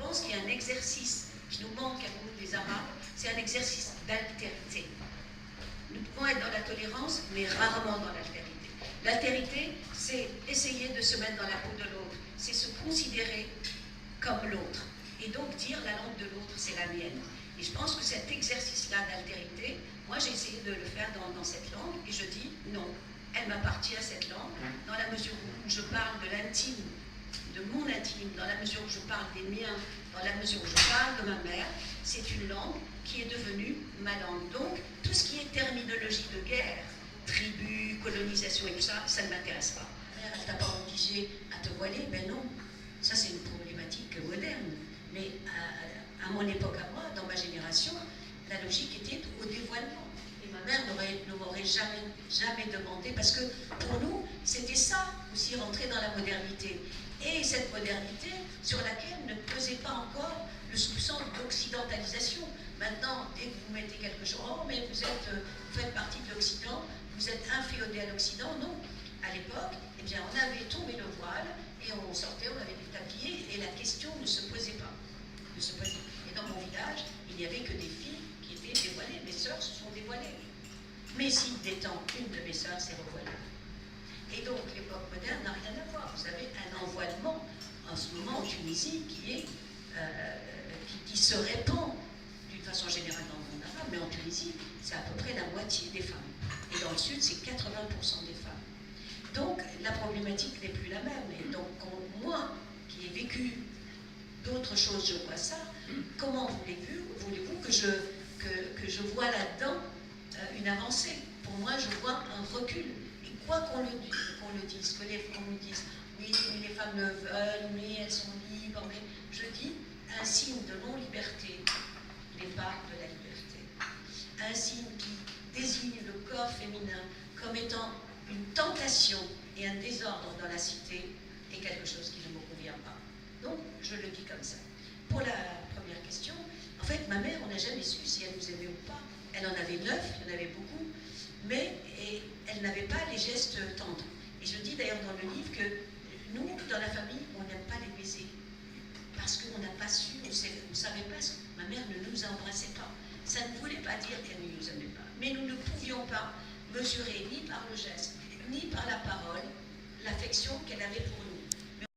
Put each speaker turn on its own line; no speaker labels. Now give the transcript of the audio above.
pense qu'il y a un exercice qui nous manque à nous, les Arabes, c'est un exercice d'altérité. Nous pouvons être dans la tolérance, mais rarement dans l'altérité. L'altérité, c'est essayer de se mettre dans la peau de l'autre, c'est se considérer comme l'autre. Et donc dire la langue de l'autre, c'est la mienne. Et je pense que cet exercice-là d'altérité, moi j'ai essayé de le faire dans cette langue, et je dis non, elle m'appartient à cette langue, dans la mesure où je parle de l'intime, de mon intime, dans la mesure où je parle des miens, dans la mesure où je parle de ma mère, c'est une langue qui est devenue ma langue. Donc, tout ce qui est terminologie de guerre, tribu, colonisation et tout ça, ça ne m'intéresse pas. Ma mère, elle t'a pas obligé à te voiler, ben non. Ça, c'est une problématique moderne. Mais à mon époque, à moi, dans ma génération, la logique était au dévoilement. Et ma mère ne m'aurait jamais demandé, parce que pour nous, c'était ça aussi, rentrer dans la modernité. Et cette modernité sur laquelle ne pesait pas encore le soupçon d'occidentalisation. Maintenant, dès que vous mettez quelque chose, oh mais vous faites partie de l'Occident, vous êtes inféodé à l'Occident, non. À l'époque, eh bien, on avait tombé le voile et on sortait, on avait des tabliers et la question ne se posait pas. Et dans mon village, il n'y avait que des filles qui étaient dévoilées. Mes sœurs se sont dévoilées. Mais si des temps, une de mes sœurs s'est revoilée. Et donc l'époque moderne n'a rien à voir. Vous avez un envoilement en ce moment en Tunisie qui se répand d'une façon générale dans le monde arabe, mais en Tunisie, c'est à peu près la moitié des femmes. Et dans le sud, c'est 80% des femmes. Donc la problématique n'est plus la même. Et donc moi, qui ai vécu d'autres choses, je vois ça. Comment voulez-vous que je vois là-dedans une avancée? Pour moi, je vois un recul. Et quoi qu'on le dise, que les femmes me disent, oui, mais les femmes le veulent, mais elles sont libres, mais je dis, un signe de non-liberté n'est pas de la liberté. Un signe qui désigne le corps féminin comme étant une tentation et un désordre dans la cité est quelque chose qui ne me convient pas. Donc, je le dis comme ça. Pour la première question, en fait, ma mère, on n'a jamais su si elle nous aimait ou pas. Elle en avait 9, il y en avait beaucoup, mais elle n'avait pas les gestes tendres. Et je dis d'ailleurs dans le livre que nous, dans la famille, on n'aime pas les baisers. Parce qu'on n'a pas su, on ne savait pas, ma mère ne nous embrassait pas. Ça ne voulait pas dire qu'elle ne nous aimait pas. Mais nous ne pouvions pas mesurer ni par le geste, ni par la parole, l'affection qu'elle avait pour nous.